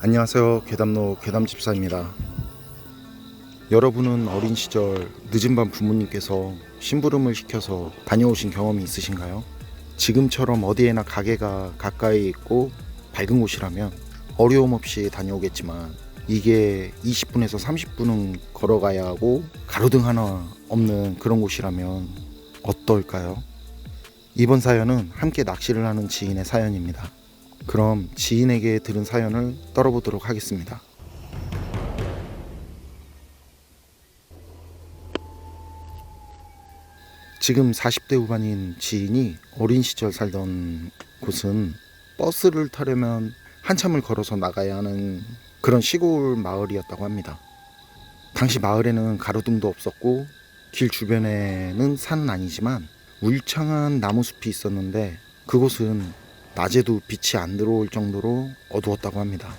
안녕하세요. 괴담로 괴담집사입니다. 여러분은 어린 시절 늦은 밤 부모님께서 심부름을 시켜서 다녀오신 경험이 있으신가요? 지금처럼 어디에나 가게가 가까이 있고 밝은 곳이라면 어려움 없이 다녀오겠지만, 이게 20분에서 30분은 걸어가야 하고 가로등 하나 없는 그런 곳이라면 어떨까요? 이번 사연은 함께 낚시를 하는 지인의 사연입니다. 그럼 지인에게 들은 사연을 떨어보도록 하겠습니다. 지금 40대 후반인 지인이 어린 시절 살던 곳은 버스를 타려면 한참을 걸어서 나가야 하는 그런 시골 마을이었다고 합니다. 당시 마을에는 가로등도 없었고 길 주변에는 산은 아니지만 울창한 나무숲이 있었는데, 그곳은 낮에도 빛이 안 들어올 정도로 어두웠다고 합니다.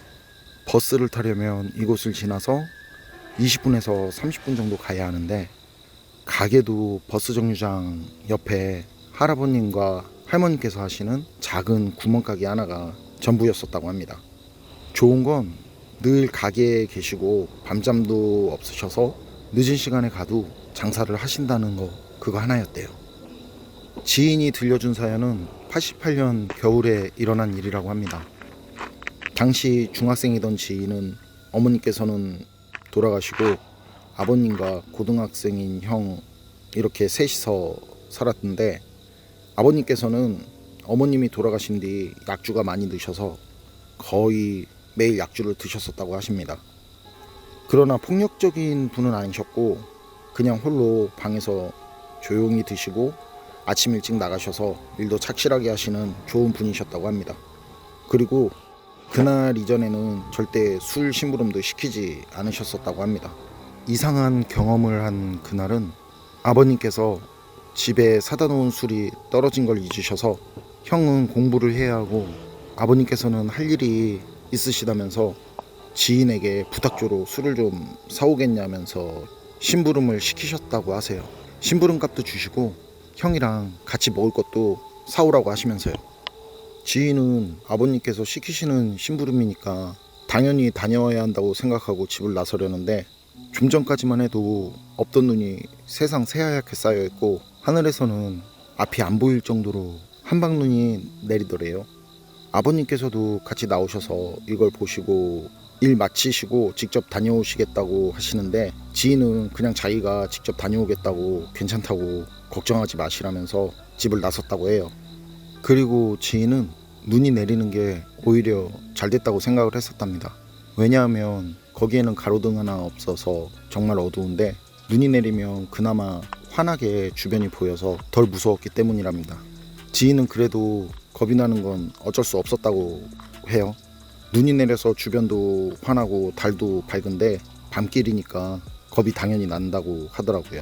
버스를 타려면 이곳을 지나서 20분에서 30분 정도 가야 하는데, 가게도 버스 정류장 옆에 할아버님과 할머님께서 하시는 작은 구멍가게 하나가 전부였었다고 합니다. 좋은 건 늘 가게에 계시고 밤잠도 없으셔서 늦은 시간에 가도 장사를 하신다는 거, 그거 하나였대요. 지인이 들려준 사연은 88년 겨울에 일어난 일이라고 합니다. 당시 중학생이던 지인은 어머니께서는 돌아가시고 아버님과 고등학생인 형, 이렇게 셋이서 살았는데, 아버님께서는 어머님이 돌아가신 뒤 약주가 많이 드셔서 거의 매일 약주를 드셨었다고 하십니다. 그러나 폭력적인 분은 아니셨고 그냥 홀로 방에서 조용히 드시고 아침 일찍 나가셔서 일도 착실하게 하시는 좋은 분이셨다고 합니다. 그리고 그날 이전에는 절대 술 심부름도 시키지 않으셨었다고 합니다. 이상한 경험을 한 그날은 아버님께서 집에 사다 놓은 술이 떨어진 걸 잊으셔서 형은 공부를 해야 하고 아버님께서는 할 일이 있으시다면서 지인에게 부탁조로 술을 좀 사오겠냐면서 심부름을 시키셨다고 하세요. 심부름 값도 주시고 형이랑 같이 먹을 것도 사오라고 하시면서요. 지인은 아버님께서 시키시는 심부름이니까 당연히 다녀와야 한다고 생각하고 집을 나서려는데, 좀 전까지만 해도 없던 눈이 세상 새하얗게 쌓여있고 하늘에서는 앞이 안 보일 정도로 한방눈이 내리더래요. 아버님께서도 같이 나오셔서 이걸 보시고 일 마치시고 직접 다녀오시겠다고 하시는데, 지인은 그냥 자기가 직접 다녀오겠다고, 괜찮다고, 걱정하지 마시라면서 집을 나섰다고 해요. 그리고 지인은 눈이 내리는 게 오히려 잘 됐다고 생각을 했었답니다. 왜냐하면 거기에는 가로등 하나 없어서 정말 어두운데, 눈이 내리면 그나마 환하게 주변이 보여서 덜 무서웠기 때문이랍니다. 지인은 그래도 겁이 나는 건 어쩔 수 없었다고 해요. 눈이 내려서 주변도 환하고 달도 밝은데 밤길이니까 겁이 당연히 난다고 하더라고요.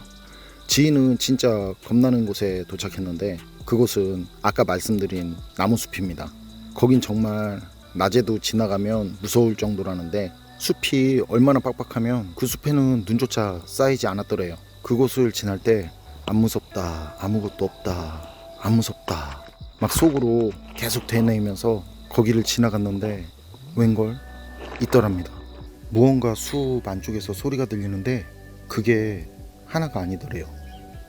지인은 진짜 겁나는 곳에 도착했는데, 그곳은 아까 말씀드린 나무숲입니다. 거긴 정말 낮에도 지나가면 무서울 정도라는데, 숲이 얼마나 빡빡하면 그 숲에는 눈조차 쌓이지 않았더래요. 그곳을 지날 때 안 무섭다, 아무것도 없다, 안 무섭다 막 속으로 계속 되뇌이면서 거기를 지나갔는데 웬걸 있더랍니다. 무언가 숲 안쪽에서 소리가 들리는데 그게 하나가 아니더래요.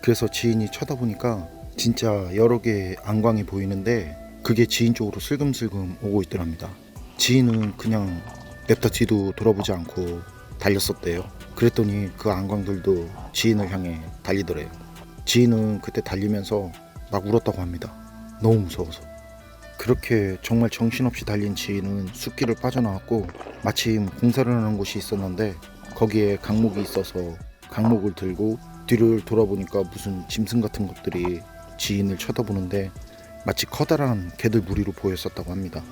그래서 지인이 쳐다보니까 진짜 여러 개의 안광이 보이는데 그게 지인 쪽으로 슬금슬금 오고 있더랍니다. 지인은 그냥 냅다 뒤도 돌아보지 않고 달렸었대요. 그랬더니 그 안광들도 지인을 향해 달리더래요. 지인은 그때 달리면서 막 울었다고 합니다. 너무 무서워서. 그렇게 정말 정신없이 달린 지인은 숲길을 빠져나왔고, 마침 공사를 하는 곳이 있었는데 거기에 강목이 있어서 강목을 들고 뒤를 돌아보니까 무슨 짐승 같은 것들이 지인을 쳐다보는데 마치 커다란 개들 무리로 보였었다고 합니다.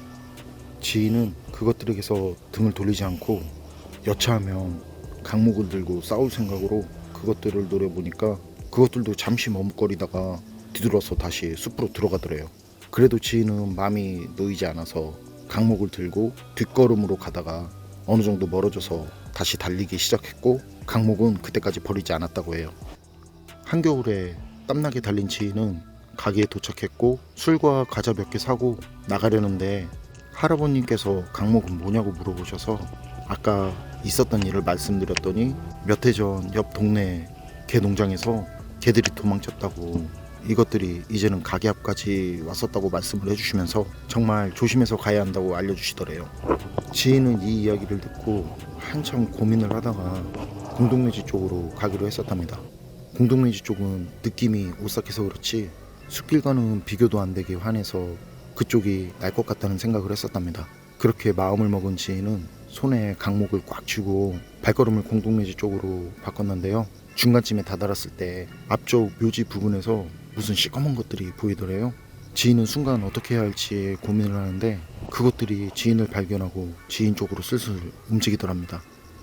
지인은 그것들에게서 등을 돌리지 않고 여차하면 강목을 들고 싸울 생각으로 그것들을 노려보니까 그것들도 잠시 머뭇거리다가 뒤돌아서 다시 숲으로 들어가더래요. 그래도 지인은 마음이 놓이지 않아서 강목을 들고 뒷걸음으로 가다가 어느 정도 멀어져서 다시 달리기 시작했고, 강목은 그때까지 버리지 않았다고 해요. 한겨울에 땀나게 달린 지인은 가게에 도착했고 술과 과자 몇 개 사고 나가려는데 할아버님께서 강목은 뭐냐고 물어보셔서 아까 있었던 일을 말씀드렸더니 몇 해 전 옆 동네 개 농장에서 개들이 도망쳤다고, 이것들이 이제는 가게 앞까지 왔었다고 말씀을 해주시면서 정말 조심해서 가야 한다고 알려주시더래요. 지인은 이 이야기를 듣고 한참 고민을 하다가 공동묘지 쪽으로 가기로 했었답니다. 공동묘지 쪽은 느낌이 오싹해서 그렇지 숲길과는 비교도 안 되게 환해서 그쪽이 날 것 같다는 생각을 했었답니다. 그렇게 마음을 먹은 지인은 손에 강목을 꽉 쥐고 발걸음을 공동묘지 쪽으로 바꿨는데요. 중간쯤에 다다랐을 때 앞쪽 묘지 부분에서 무슨 시꺼먼 것들이 보이더래요. 지인은 순간 어떻게 해야 할지 고민을 하는데 그것들이 지인을 발견하고 지인 쪽으로 슬슬 움직이더랍니다.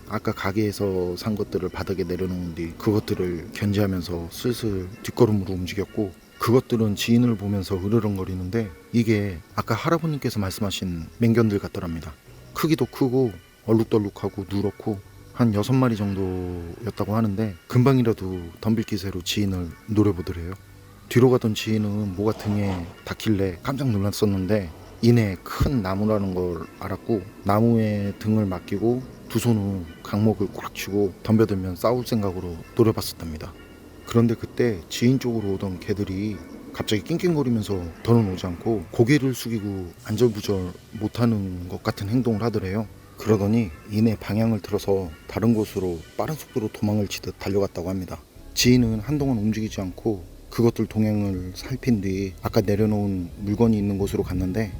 아까 가게에서 산 것들을 바닥에 내려놓은 뒤 그것들을 견제하면서 슬슬 뒷걸음으로 움직였고, 그것들은 지인을 보면서 으르렁거리는데 이게 아까 할아버님께서 말씀하신 맹견들 같더랍니다. 크기도 크고 얼룩덜룩하고 누렇고 한 6마리 정도였다고 하는데 금방이라도 덤빌 기세로 지인을 노려보더래요. 뒤로 가던 지인은 뭐가 등에 닿길래 깜짝 놀랐었는데 이내 큰 나무라는 걸 알았고 나무에 등을 맡기고 두 손은 강목을 꽉 쥐고 덤벼들면 싸울 생각으로 노려봤었답니다. 그런데 그때 지인 쪽으로 오던 개들이 갑자기 낑낑거리면서 더는 오지 않고 고개를 숙이고 안절부절 못하는 것 같은 행동을 하더래요. 그러더니 이내 방향을 틀어서 다른 곳으로 빠른 속도로 도망을 치듯 달려갔다고 합니다. 지인은 한동안 움직이지 않고 그것들 동향을 살핀 뒤 아까 내려놓은 물건이 있는 곳으로 갔는데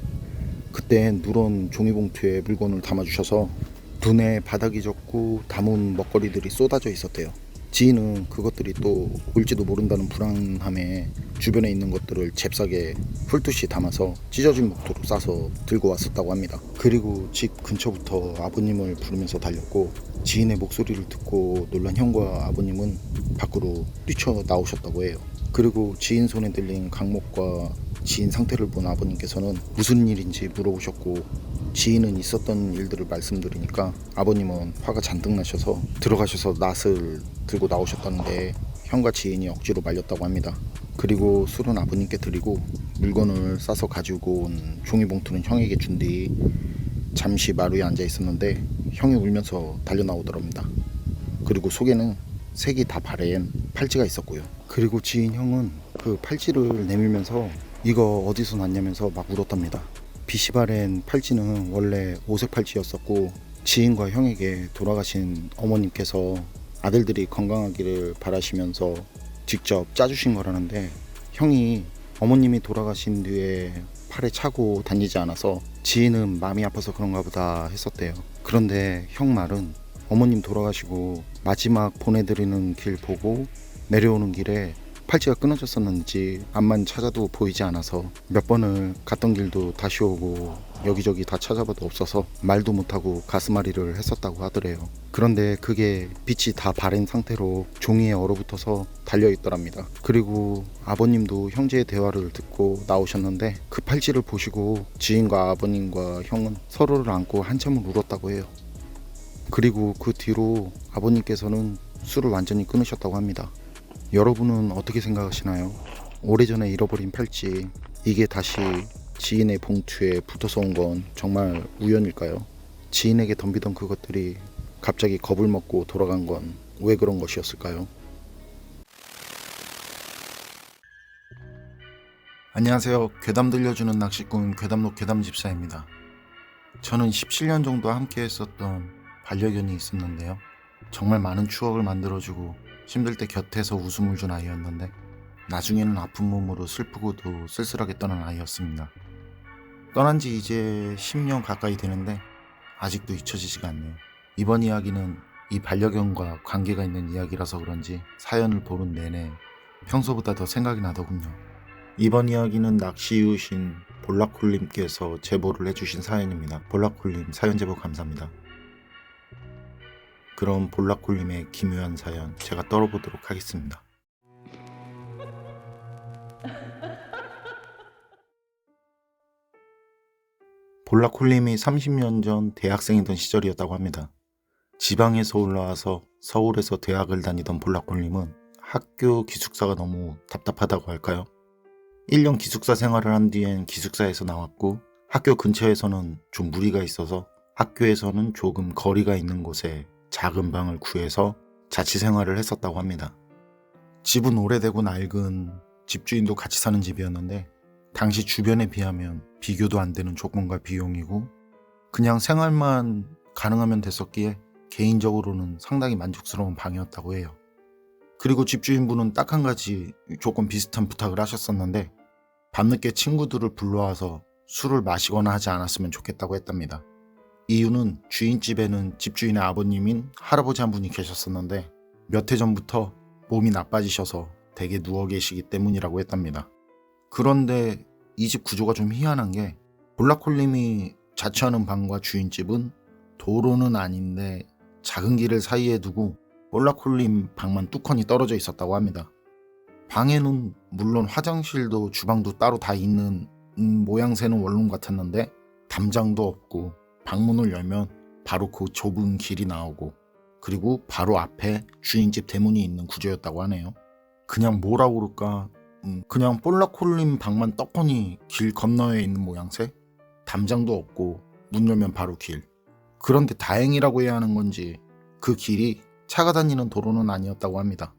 그때 누런 종이봉투에 물건을 담아주셔서 눈에 바닥이 젖고 담은 먹거리들이 쏟아져 있었대요. 지인은 그것들이 또 올지도 모른다는 불안함에 주변에 있는 것들을 잽싸게 풀듯이 담아서 찢어진 목도로 싸서 들고 왔었다고 합니다. 그리고 집 근처부터 아버님을 부르면서 달렸고 지인의 목소리를 듣고 놀란 형과 아버님은 밖으로 뛰쳐나오셨다고 해요. 그리고 지인 손에 들린 강목과 지인 상태를 본 아버님께서는 무슨 일인지 물어보셨고 지인은 있었던 일들을 말씀드리니까 아버님은 화가 잔뜩 나셔서 들어가셔서 낫을 들고 나오셨다는데 형과 지인이 억지로 말렸다고 합니다. 그리고 술은 아버님께 드리고 물건을 싸서 가지고 온 종이봉투는 형에게 준 뒤 잠시 마루에 앉아 있었는데 형이 울면서 달려 나오더랍니다. 그리고 속에는 색이 다 바랜 팔찌가 있었고요. 그리고 지인 형은 그 팔찌를 내밀면서 이거 어디서 났냐면서 막 울었답니다. 빛이 바랜 팔찌는 원래 오색 팔찌였었고 지인과 형에게 돌아가신 어머님께서 아들들이 건강하기를 바라시면서 직접 짜주신 거라는데 형이 어머님이 돌아가신 뒤에 팔에 차고 다니지 않아서 지인은 마음이 아파서 그런가 보다 했었대요. 그런데 형 말은 어머님 돌아가시고 마지막 보내드리는 길 보고 내려오는 길에 팔찌가 끊어졌었는지 앞만 찾아도 보이지 않아서 몇 번을 갔던 길도 다시 오고 여기저기 다 찾아봐도 없어서 말도 못하고 가슴앓이를 했었다고 하더래요. 그런데 그게 빛이 다 바랜 상태로 종이에 얼어붙어서 달려있더랍니다. 그리고 아버님도 형제의 대화를 듣고 나오셨는데 그 팔찌를 보시고 지인과 아버님과 형은 서로를 안고 한참을 울었다고 해요. 그리고 그 뒤로 아버님께서는 술을 완전히 끊으셨다고 합니다. 여러분은 어떻게 생각하시나요? 오래전에 잃어버린 팔찌, 이게 다시 지인의 봉투에 붙어서 온 건 정말 우연일까요? 지인에게 덤비던 그것들이 갑자기 겁을 먹고 돌아간 건 왜 그런 것이었을까요? 안녕하세요. 괴담 들려주는 낚시꾼 괴담록 괴담집사입니다. 저는 17년 정도 함께 했었던 반려견이 있었는데요. 정말 많은 추억을 만들어주고 힘들 때 곁에서 웃음을 준 아이였는데 나중에는 아픈 몸으로 슬프고도 쓸쓸하게 떠난 아이였습니다. 떠난 지 이제 10년 가까이 되는데 아직도 잊혀지지가 않네요. 이번 이야기는 이 반려견과 관계가 있는 이야기라서 그런지 사연을 보는 내내 평소보다 더 생각이 나더군요. 이번 이야기는 낚시 이웃인 볼라콜님께서 제보를 해주신 사연입니다. 볼라콜님 사연 제보 감사합니다. 그럼 볼라콜님의 기묘한 사연 제가 떨어보도록 하겠습니다. 볼라콜님이 30년 전 대학생이던 시절이었다고 합니다. 지방에서 올라와서 서울에서 대학을 다니던 볼라콜님은 학교 기숙사가 너무 답답하다고 할까요? 1년 기숙사 생활을 한 뒤엔 기숙사에서 나왔고 학교 근처에서는 좀 무리가 있어서 학교에서는 조금 거리가 있는 곳에 작은 방을 구해서 자취 생활을 했었다고 합니다. 집은 오래되고 낡은 집주인도 같이 사는 집이었는데 당시 주변에 비하면 비교도 안 되는 조건과 비용이고 그냥 생활만 가능하면 됐었기에 개인적으로는 상당히 만족스러운 방이었다고 해요. 그리고 집주인분은 딱 한 가지 조금 비슷한 부탁을 하셨었는데 밤늦게 친구들을 불러와서 술을 마시거나 하지 않았으면 좋겠다고 했답니다. 이유는 주인집에는 집주인의 아버님인 할아버지 한 분이 계셨었는데 몇 해 전부터 몸이 나빠지셔서 댁에 누워 계시기 때문이라고 했답니다. 그런데 이 집 구조가 좀 희한한 게 볼라콜님이 자취하는 방과 주인집은 도로는 아닌데 작은 길을 사이에 두고 볼라콜님 방만 뚜껑이 떨어져 있었다고 합니다. 방에는 물론 화장실도 주방도 따로 다 있는 모양새는 원룸 같았는데 담장도 없고 방문을 열면 바로 그 좁은 길이 나오고 그리고 바로 앞에 주인집 대문이 있는 구조였다고 하네요. 그냥 뭐라고 그럴까 그냥 볼라콜님 방만 떡하니 길 건너에 있는 모양새? 담장도 없고 문 열면 바로 길. 그런데 다행이라고 해야 하는 건지 그 길이 차가 다니는 도로는 아니었다고 합니다.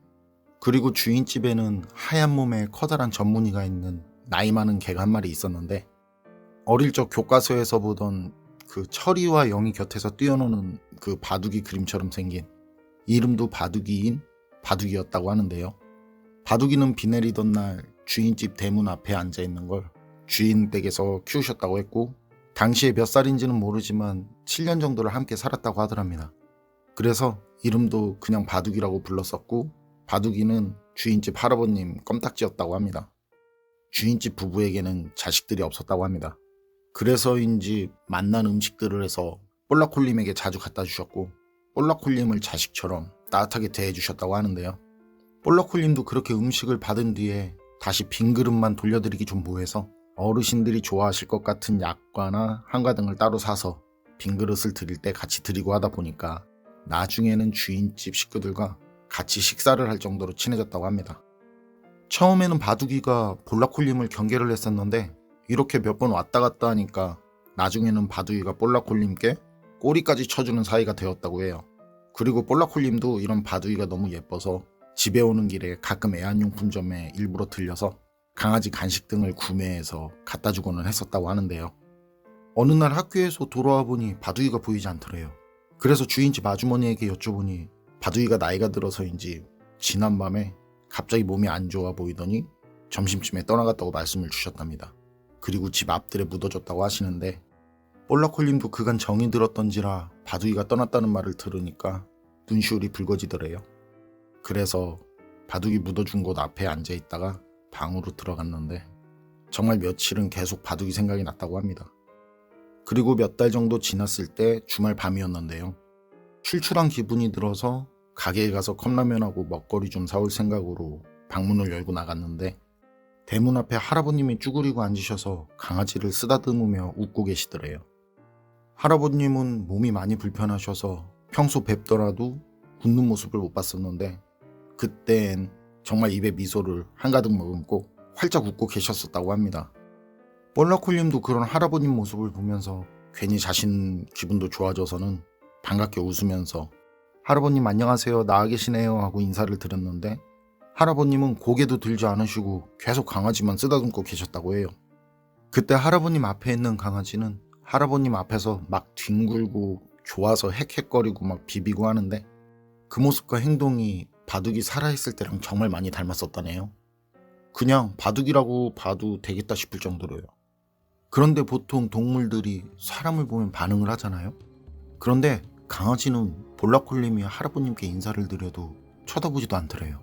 그리고 주인집에는 하얀 몸에 커다란 전문이가 있는 나이 많은 개가 한 마리 있었는데 어릴 적 교과서에서 보던 그 철이와 영이 곁에서 뛰어노는 그 바둑이 그림처럼 생긴 이름도 바둑이인 바둑이였다고 하는데요. 바둑이는 비 내리던 날 주인집 대문 앞에 앉아있는 걸 주인 댁에서 키우셨다고 했고 당시에 몇 살인지는 모르지만 7년 정도를 함께 살았다고 하더랍니다. 그래서 이름도 그냥 바둑이라고 불렀었고 바둑이는 주인집 할아버님 껌딱지였다고 합니다. 주인집 부부에게는 자식들이 없었다고 합니다. 그래서인지 맛난 음식들을 해서 볼라콜님에게 자주 갖다 주셨고 볼라콜님을 자식처럼 따뜻하게 대해주셨다고 하는데요. 볼라콜님도 그렇게 음식을 받은 뒤에 다시 빈 그릇만 돌려드리기 좀 뭐해서 어르신들이 좋아하실 것 같은 약과나 한가 등을 따로 사서 빈 그릇을 드릴 때 같이 드리고 하다 보니까 나중에는 주인집 식구들과 같이 식사를 할 정도로 친해졌다고 합니다. 처음에는 바둑이가 볼라콜님을 경계를 했었는데 이렇게 몇 번 왔다 갔다 하니까 나중에는 바둑이가 볼라콜님께 꼬리까지 쳐주는 사이가 되었다고 해요. 그리고 볼라콜님도 이런 바둑이가 너무 예뻐서 집에 오는 길에 가끔 애완용품점에 일부러 들려서 강아지 간식 등을 구매해서 갖다 주고는 했었다고 하는데요. 어느 날 학교에서 돌아와 보니 바둑이가 보이지 않더래요. 그래서 주인집 아주머니에게 여쭤보니 바둑이가 나이가 들어서인지 지난밤에 갑자기 몸이 안 좋아 보이더니 점심쯤에 떠나갔다고 말씀을 주셨답니다. 그리고 집 앞들에 묻어졌다고 하시는데 볼라콜님도 그간 정이 들었던지라 바둑이가 떠났다는 말을 들으니까 눈시울이 붉어지더래요. 그래서 바둑이 묻어준 곳 앞에 앉아있다가 방으로 들어갔는데 정말 며칠은 계속 바둑이 생각이 났다고 합니다. 그리고 몇 달 정도 지났을 때 주말 밤이었는데요. 출출한 기분이 들어서 가게에 가서 컵라면하고 먹거리 좀 사올 생각으로 방문을 열고 나갔는데 대문 앞에 할아버님이 쭈그리고 앉으셔서 강아지를 쓰다듬으며 웃고 계시더래요. 할아버님은 몸이 많이 불편하셔서 평소 뵙더라도 웃는 모습을 못 봤었는데 그땐 정말 입에 미소를 한가득 머금고 활짝 웃고 계셨었다고 합니다. 볼라콜님도 그런 할아버님 모습을 보면서 괜히 자신 기분도 좋아져서는 반갑게 웃으면서 할아버님 안녕하세요 나와 계시네요 하고 인사를 드렸는데 할아버님은 고개도 들지 않으시고 계속 강아지만 쓰다듬고 계셨다고 해요. 그때 할아버님 앞에 있는 강아지는 할아버님 앞에서 막 뒹굴고 좋아서 헥헥거리고 막 비비고 하는데 그 모습과 행동이 바둑이 살아있을 때랑 정말 많이 닮았었다네요. 그냥 바둑이라고 봐도 되겠다 싶을 정도로요. 그런데 보통 동물들이 사람을 보면 반응을 하잖아요. 그런데 강아지는 볼라콜님이 할아버님께 인사를 드려도 쳐다보지도 않더래요.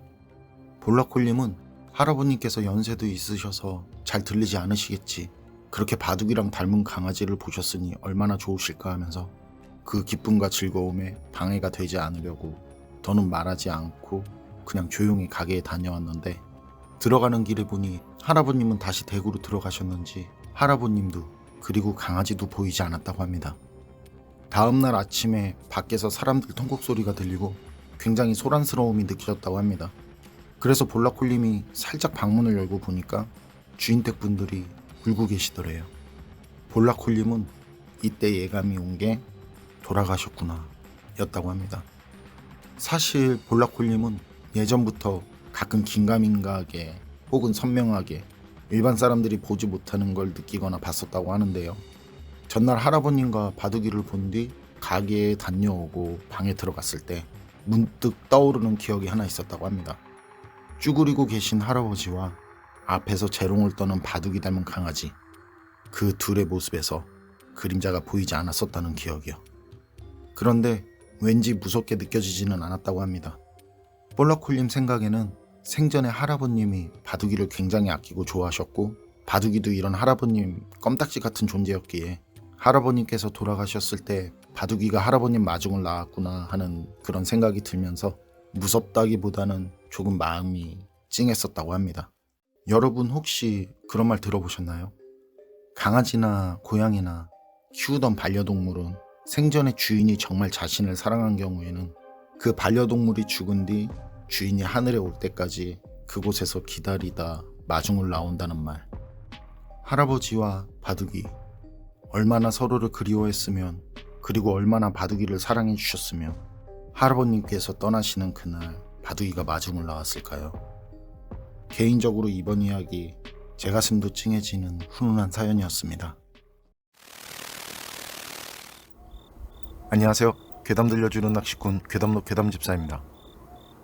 볼라콜님은 할아버님께서 연세도 있으셔서 잘 들리지 않으시겠지. 그렇게 바둑이랑 닮은 강아지를 보셨으니 얼마나 좋으실까 하면서 그 기쁨과 즐거움에 방해가 되지 않으려고 더는 말하지 않고 그냥 조용히 가게에 다녀왔는데 들어가는 길에 보니 할아버님은 다시 댁으로 들어가셨는지 할아버님도 그리고 강아지도 보이지 않았다고 합니다. 다음날 아침에 밖에서 사람들 통곡 소리가 들리고 굉장히 소란스러움이 느껴졌다고 합니다. 그래서 볼라콜님이 살짝 방문을 열고 보니까 주인댁 분들이 울고 계시더래요. 볼라콜님은 이때 예감이 온 게 돌아가셨구나 였다고 합니다. 사실 볼라콜님은 예전부터 가끔 긴가민가하게 혹은 선명하게 일반 사람들이 보지 못하는 걸 느끼거나 봤었다고 하는데요. 전날 할아버님과 바둑이를 본 뒤 가게에 다녀오고 방에 들어갔을 때 문득 떠오르는 기억이 하나 있었다고 합니다. 쭈그리고 계신 할아버지와 앞에서 재롱을 떠는 바둑이 닮은 강아지, 그 둘의 모습에서 그림자가 보이지 않았었다는 기억이요. 그런데 왠지 무섭게 느껴지지는 않았다고 합니다. 볼라콜님 생각에는 생전에 할아버님이 바둑이를 굉장히 아끼고 좋아하셨고 바둑이도 이런 할아버님 껌딱지 같은 존재였기에 할아버님께서 돌아가셨을 때 바둑이가 할아버님 마중을 나왔구나 하는 그런 생각이 들면서 무섭다기보다는 조금 마음이 찡했었다고 합니다. 여러분 혹시 그런 말 들어보셨나요? 강아지나 고양이나 키우던 반려동물은 생전에 주인이 정말 자신을 사랑한 경우에는 그 반려동물이 죽은 뒤 주인이 하늘에 올 때까지 그곳에서 기다리다 마중을 나온다는 말. 할아버지와 바둑이 얼마나 서로를 그리워했으면, 그리고 얼마나 바둑이를 사랑해 주셨으면 할아버님께서 떠나시는 그날 바둑이가 마중을 나왔을까요? 개인적으로 이번 이야기 제 가슴도 찡해지는 훈훈한 사연이었습니다. 안녕하세요. 괴담 들려주는 낚시꾼 괴담로 괴담집사입니다.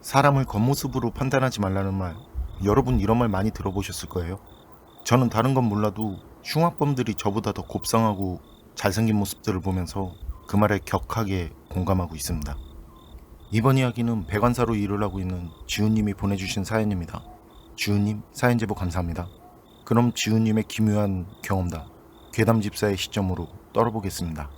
사람을 겉모습으로 판단하지 말라는 말, 여러분 이런 말 많이 들어보셨을 거예요. 저는 다른 건 몰라도 흉악범들이 저보다 더 곱상하고 잘생긴 모습들을 보면서 그 말에 격하게 공감하고 있습니다. 이번 이야기는 배관사로 일을 하고 있는 지훈님이 보내주신 사연입니다. 지훈님 사연 제보 감사합니다. 그럼 지훈님의 기묘한 경험담, 괴담집사의 시점으로 떨어보겠습니다.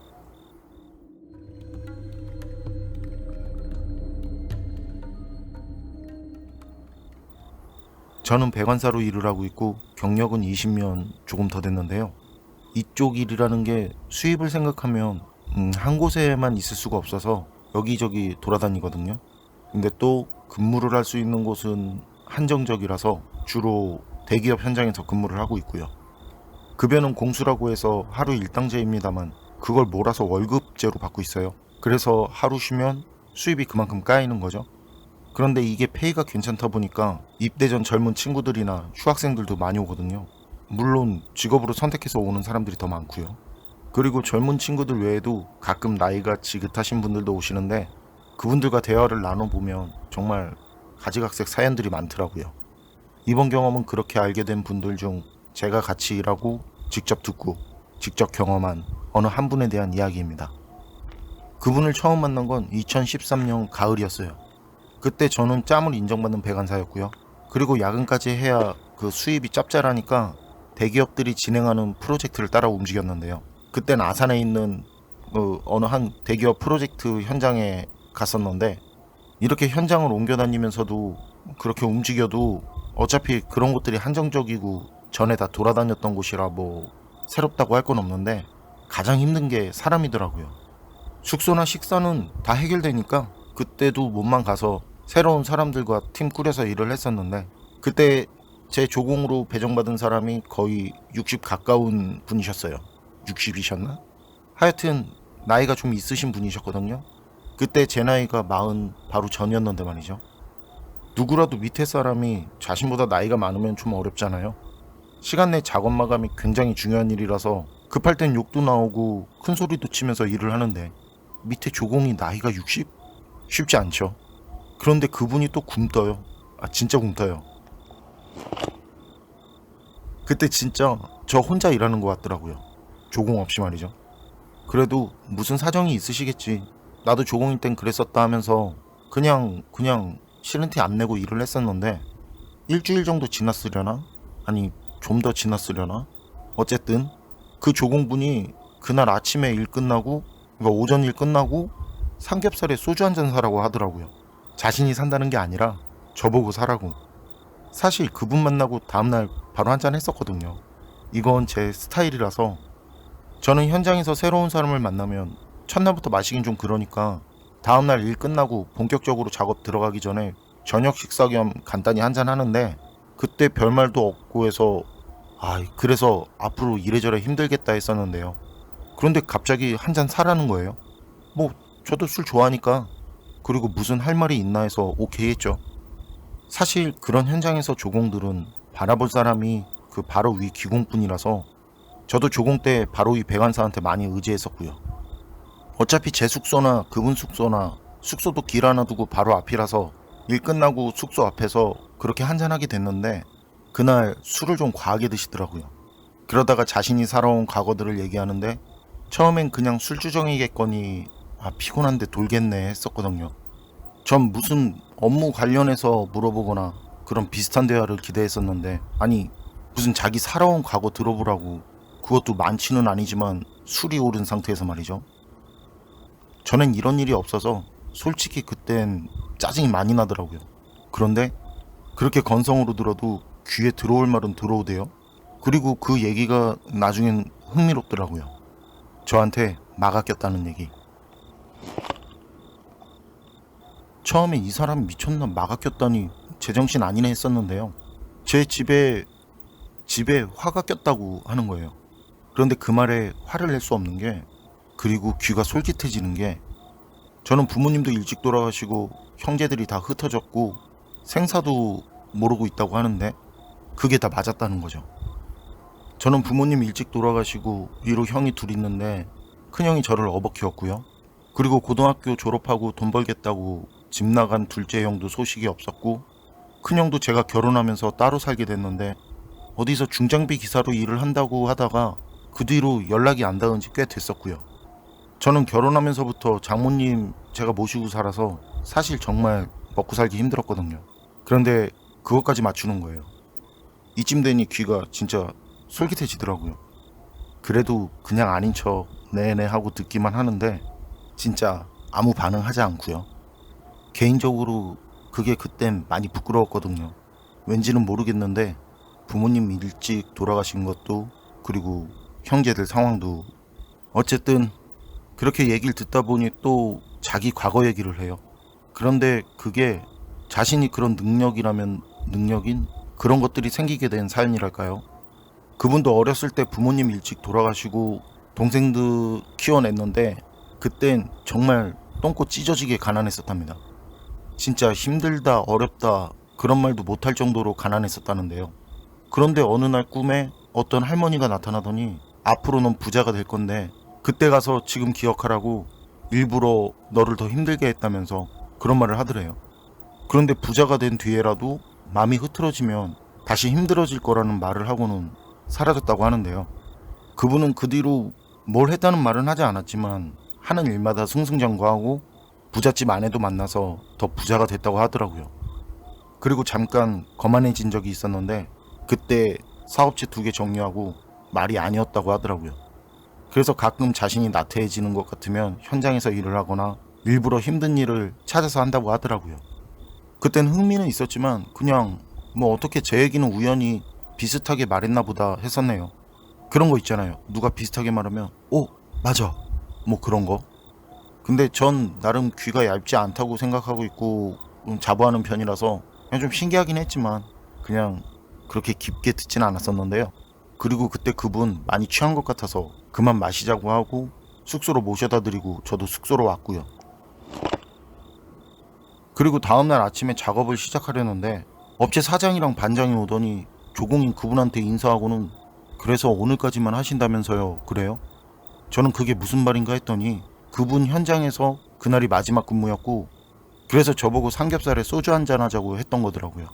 저는 배관사로 일을 하고 있고 경력은 20년 조금 더 됐는데요. 이쪽 일이라는 게 수입을 생각하면 한 곳에만 있을 수가 없어서 여기저기 돌아다니거든요. 근데 또 근무를 할 수 있는 곳은 한정적이라서 주로 대기업 현장에서 근무를 하고 있고요. 급여는 공수라고 해서 하루 일당제입니다만 그걸 몰아서 월급제로 받고 있어요. 그래서 하루 쉬면 수입이 그만큼 까이는 거죠. 그런데 이게 페이가 괜찮다 보니까 입대 전 젊은 친구들이나 휴학생들도 많이 오거든요. 물론 직업으로 선택해서 오는 사람들이 더 많고요. 그리고 젊은 친구들 외에도 가끔 나이가 지긋하신 분들도 오시는데 그분들과 대화를 나눠보면 정말 가지각색 사연들이 많더라고요. 이번 경험은 그렇게 알게 된 분들 중 제가 같이 일하고 직접 듣고 직접 경험한 어느 한 분에 대한 이야기입니다. 그분을 처음 만난 건 2013년 가을이었어요. 그때 저는 짬을 인정받는 배관사였고요. 그리고 야근까지 해야 그 수입이 짭짤하니까 대기업들이 진행하는 프로젝트를 따라 움직였는데요. 그땐 아산에 있는 어느 한 대기업 프로젝트 현장에 갔었는데 이렇게 현장을 옮겨 다니면서도 그렇게 움직여도 어차피 그런 곳들이 한정적이고 전에 다 돌아다녔던 곳이라 뭐 새롭다고 할 건 없는데 가장 힘든 게 사람이더라고요. 숙소나 식사는 다 해결되니까 그때도 몸만 가서 새로운 사람들과 팀 꾸려서 일을 했었는데 그때 제 조공으로 배정받은 사람이 거의 60 가까운 분이셨어요. 60이셨나? 하여튼 나이가 좀 있으신 분이셨거든요. 그때 제 나이가 40 바로 전이었는데 말이죠. 누구라도 밑에 사람이 자신보다 나이가 많으면 좀 어렵잖아요. 시간 내 작업 마감이 굉장히 중요한 일이라서 급할 땐 욕도 나오고 큰 소리도 치면서 일을 하는데 밑에 조공이 나이가 60? 쉽지 않죠. 그런데 그분이 또 굼떠요. 진짜 굼떠요. 그때 진짜 저 혼자 일하는 것 같더라고요. 조공 없이 말이죠. 그래도 무슨 사정이 있으시겠지. 나도 조공일 땐 그랬었다 하면서 그냥 싫은 티 안 내고 일을 했었는데 일주일 정도 지났으려나? 아니 좀 더 지났으려나? 어쨌든 그 조공분이 그날 아침에 일 끝나고 그러니까 오전 일 끝나고 삼겹살에 소주 한잔 사라고 하더라고요. 자신이 산다는 게 아니라 저보고 사라고. 사실 그분 만나고 다음날 바로 한잔 했었거든요. 이건 제 스타일이라서 저는 현장에서 새로운 사람을 만나면 첫날부터 마시긴 좀 그러니까 다음날 일 끝나고 본격적으로 작업 들어가기 전에 저녁 식사 겸 간단히 한잔 하는데 그때 별말도 없고 해서 그래서 앞으로 이래저래 힘들겠다 했었는데요. 그런데 갑자기 한 잔 사라는 거예요. 뭐 저도 술 좋아하니까, 그리고 무슨 할 말이 있나 해서 오케이 했죠. 사실 그런 현장에서 조공들은 바라볼 사람이 그 바로 위 기공뿐이라서 저도 조공 때 바로 위 배관사한테 많이 의지했었고요. 어차피 제 숙소나 그분 숙소나 숙소도 길 하나 두고 바로 앞이라서 일 끝나고 숙소 앞에서 그렇게 한잔하게 됐는데, 그날 술을 좀 과하게 드시더라고요. 그러다가 자신이 살아온 과거들을 얘기하는데 처음엔 그냥 술주정이겠거니 피곤한데 돌겠네 했었거든요. 전 무슨 업무 관련해서 물어보거나 그런 비슷한 대화를 기대했었는데, 아니 무슨 자기 살아온 과거 들어보라고, 그것도 많지는 아니지만 술이 오른 상태에서 말이죠. 저는 이런 일이 없어서 솔직히 그땐 짜증이 많이 나더라고요. 그런데 그렇게 건성으로 들어도 귀에 들어올 말은 들어오대요. 그리고 그 얘기가 나중엔 흥미롭더라고요. 저한테 막아 꼈다는 얘기. 처음에 이 사람이 미쳤나, 막아 꼈다니 제정신 아니네 했었는데요. 제 집에 화가 꼈다고 하는 거예요. 그런데 그 말에 화를 낼 수 없는 게, 그리고 귀가 솔깃해지는 게, 저는 부모님도 일찍 돌아가시고 형제들이 다 흩어졌고 생사도 모르고 있다고 하는데 그게 다 맞았다는 거죠. 저는 부모님 일찍 돌아가시고 위로 형이 둘 있는데 큰형이 저를 업어 키웠고요. 그리고 고등학교 졸업하고 돈 벌겠다고 집 나간 둘째 형도 소식이 없었고, 큰형도 제가 결혼하면서 따로 살게 됐는데 어디서 중장비 기사로 일을 한다고 하다가 그 뒤로 연락이 안 닿은 지 꽤 됐었고요. 저는 결혼하면서부터 장모님 제가 모시고 살아서 사실 정말 먹고 살기 힘들었거든요. 그런데 그것까지 맞추는 거예요. 이쯤 되니 귀가 진짜 솔깃해지더라고요. 그래도 그냥 아닌 척 네네 하고 듣기만 하는데 진짜 아무 반응하지 않고요. 개인적으로 그게 그땐 많이 부끄러웠거든요. 왠지는 모르겠는데 부모님 일찍 돌아가신 것도, 그리고 형제들 상황도, 어쨌든 그렇게 얘기를 듣다 보니 또 자기 과거 얘기를 해요. 그런데 그게 자신이 그런 능력이라면 능력인 그런 것들이 생기게 된 사연이랄까요? 그분도 어렸을 때 부모님 일찍 돌아가시고 동생들 키워냈는데 그땐 정말 똥꼬 찢어지게 가난했었답니다. 진짜 힘들다, 어렵다 그런 말도 못할 정도로 가난했었다는데요. 그런데 어느 날 꿈에 어떤 할머니가 나타나더니 앞으로 넌 부자가 될 건데 그때 가서 지금 기억하라고 일부러 너를 더 힘들게 했다면서 그런 말을 하더래요. 그런데 부자가 된 뒤에라도 마음이 흐트러지면 다시 힘들어질 거라는 말을 하고는 사라졌다고 하는데요. 그분은 그 뒤로 뭘 했다는 말은 하지 않았지만 하는 일마다 승승장구하고 부잣집 아내도 만나서 더 부자가 됐다고 하더라고요. 그리고 잠깐 거만해진 적이 있었는데 그때 사업체 2개 정리하고 말이 아니었다고 하더라고요. 그래서 가끔 자신이 나태해지는 것 같으면 현장에서 일을 하거나 일부러 힘든 일을 찾아서 한다고 하더라고요. 그땐 흥미는 있었지만 그냥 뭐 어떻게 제 얘기는 우연히 비슷하게 말했나 보다 했었네요. 그런 거 있잖아요. 누가 비슷하게 말하면 오 맞아 뭐 그런 거. 근데 전 나름 귀가 얇지 않다고 생각하고 있고 자부하는 편이라서 그냥 좀 신기하긴 했지만 그냥 그렇게 깊게 듣진 않았었는데요. 그리고 그때 그분 많이 취한 것 같아서 그만 마시자고 하고 숙소로 모셔다 드리고 저도 숙소로 왔고요. 그리고 다음날 아침에 작업을 시작하려는데 업체 사장이랑 반장이 오더니 조공인 그분한테 인사하고는 그래서 오늘까지만 하신다면서요. 그래요? 저는 그게 무슨 말인가 했더니 그분 현장에서 그날이 마지막 근무였고 그래서 저보고 삼겹살에 소주 한잔 하자고 했던 거더라고요.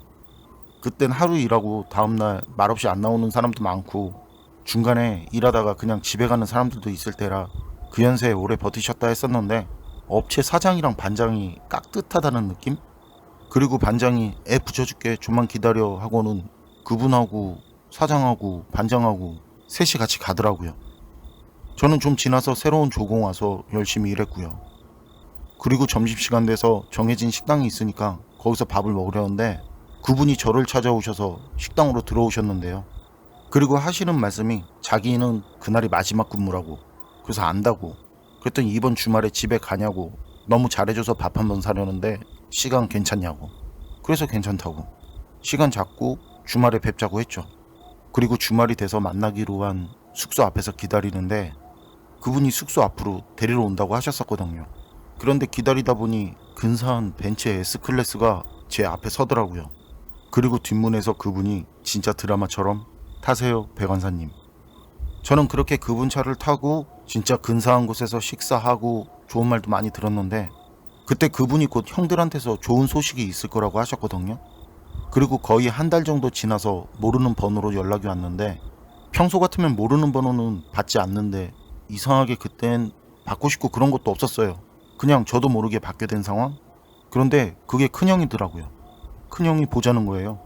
그땐 하루 일하고 다음날 말없이 안 나오는 사람도 많고 중간에 일하다가 그냥 집에 가는 사람들도 있을 때라 그 연세에 오래 버티셨다 했었는데 업체 사장이랑 반장이 깍듯하다는 느낌? 그리고 반장이 애 붙여줄게 좀만 기다려 하고는 그분하고 사장하고 반장하고 셋이 같이 가더라고요. 저는 좀 지나서 새로운 조공 와서 열심히 일했고요. 그리고 점심시간 돼서 정해진 식당이 있으니까 거기서 밥을 먹으려는데 그분이 저를 찾아오셔서 식당으로 들어오셨는데요. 그리고 하시는 말씀이 자기는 그날이 마지막 근무라고, 그래서 안다고. 그랬더니 이번 주말에 집에 가냐고, 너무 잘해줘서 밥 한번 사려는데 시간 괜찮냐고. 그래서 괜찮다고. 시간 잡고 주말에 뵙자고 했죠. 그리고 주말이 돼서 만나기로 한 숙소 앞에서 기다리는데 그분이 숙소 앞으로 데리러 온다고 하셨었거든요. 그런데 기다리다 보니 근사한 벤츠의 S클래스가 제 앞에 서더라고요. 그리고 뒷문에서 그분이 진짜 드라마처럼 타세요 배관사님. 저는 그렇게 그분 차를 타고 진짜 근사한 곳에서 식사하고 좋은 말도 많이 들었는데 그때 그분이 곧 형들한테서 좋은 소식이 있을 거라고 하셨거든요. 그리고 거의 한 달 정도 지나서 모르는 번호로 연락이 왔는데 평소 같으면 모르는 번호는 받지 않는데 이상하게 그땐 받고 싶고 그런 것도 없었어요. 그냥 저도 모르게 받게 된 상황? 그런데 그게 큰형이더라고요. 큰형이 보자는 거예요.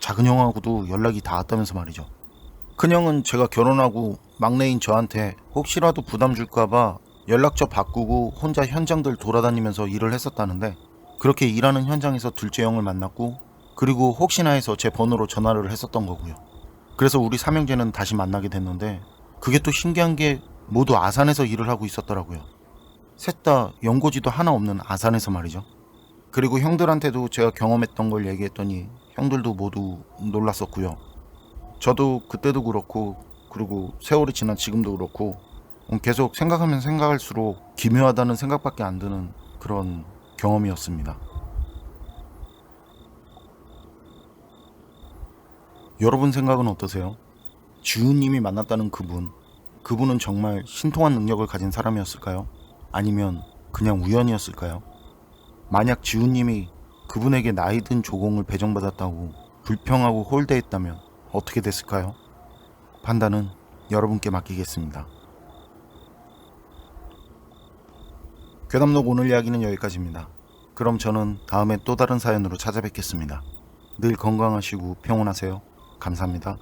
작은형하고도 연락이 닿았다면서 말이죠. 큰형은 제가 결혼하고 막내인 저한테 혹시라도 부담 줄까봐 연락처 바꾸고 혼자 현장들 돌아다니면서 일을 했었다는데 그렇게 일하는 현장에서 둘째 형을 만났고 그리고 혹시나 해서 제 번호로 전화를 했었던 거고요. 그래서 우리 삼형제는 다시 만나게 됐는데 그게 또 신기한 게 모두 아산에서 일을 하고 있었더라고요. 셋 다 연고지도 하나 없는 아산에서 말이죠. 그리고 형들한테도 제가 경험했던 걸 얘기했더니 형들도 모두 놀랐었고요. 저도 그때도 그렇고 그리고 세월이 지난 지금도 그렇고 계속 생각하면 생각할수록 기묘하다는 생각밖에 안 드는 그런 경험이었습니다. 여러분 생각은 어떠세요? 지훈님이 만났다는 그분은 정말 신통한 능력을 가진 사람이었을까요? 아니면 그냥 우연이었을까요? 만약 지훈님이 그분에게 나이든 조공을 배정받았다고 불평하고 홀대했다면 어떻게 됐을까요? 판단은 여러분께 맡기겠습니다. 괴담록 오늘 이야기는 여기까지입니다. 그럼 저는 다음에 또 다른 사연으로 찾아뵙겠습니다. 늘 건강하시고 평온하세요. 감사합니다.